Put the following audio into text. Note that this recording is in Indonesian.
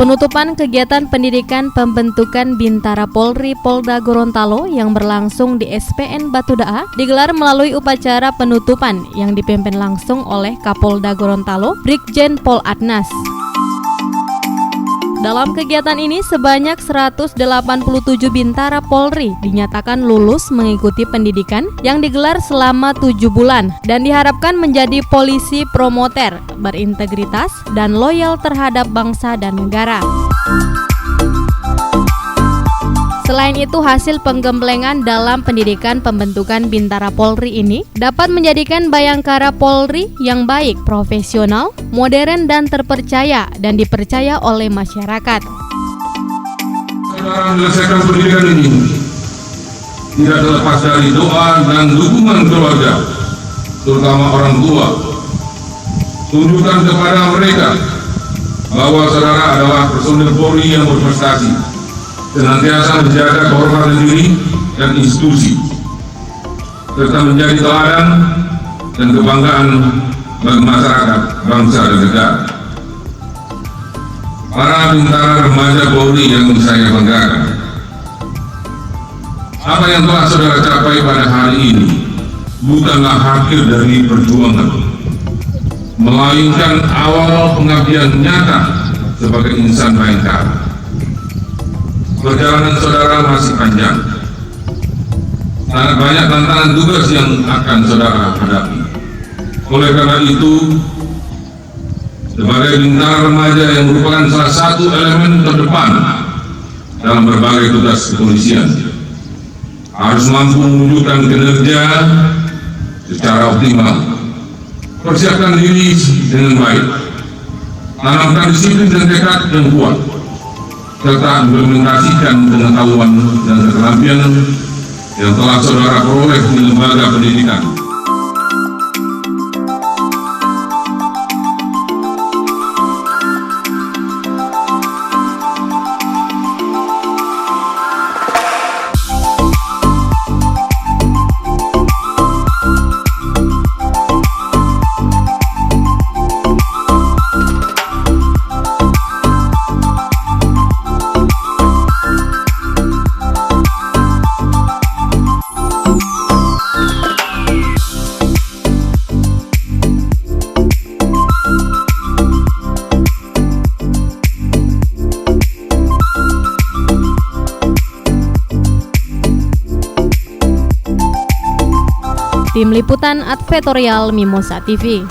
Penutupan kegiatan pendidikan pembentukan Bintara Polri Polda Gorontalo yang berlangsung di SPN Batu Daa digelar melalui upacara penutupan yang dipimpin langsung oleh Kapolda Gorontalo, Brigjen Pol Adnas. Dalam kegiatan ini sebanyak 187 Bintara Polri dinyatakan lulus mengikuti pendidikan yang digelar selama 7 bulan dan diharapkan menjadi polisi promoter, berintegritas dan loyal terhadap bangsa dan negara. Selain itu, hasil penggemblengan dalam pendidikan pembentukan Bintara Polri ini dapat menjadikan Bayangkara Polri yang baik, profesional, modern dan terpercaya dan dipercaya oleh masyarakat. Saudara menyelesaikan pendidikan ini tidak terlepas dari doa dan dukungan keluarga, terutama orang tua. Tunjukkan kepada mereka bahwa saudara adalah personil Polri yang berprestasi, senantiasa menjaga kehormatan diri dan institusi, serta menjadi teladan dan kebanggaan bagi masyarakat, bangsa dan negara. Para bintara remaja Polri yang saya banggakan, apa yang telah saudara capai pada hari ini bukanlah akhir dari perjuangan, melainkan awal pengabdian nyata sebagai insan Bayangkara. Perjalanan saudara masih panjang. Sangat banyak tantangan tugas yang akan saudara hadapi. Oleh karena itu, sebagai bintara remaja yang merupakan salah satu elemen terdepan dalam berbagai tugas kepolisian, harus mampu menunjukkan kinerja secara optimal. Persiapkan diri dengan baik, tanamkan disiplin dan tekad yang kuat, serta implementasikan pengetahuan dan keterampilan yang telah saudara peroleh di lembaga pendidikan. Tim Liputan Advertorial Mimosa TV.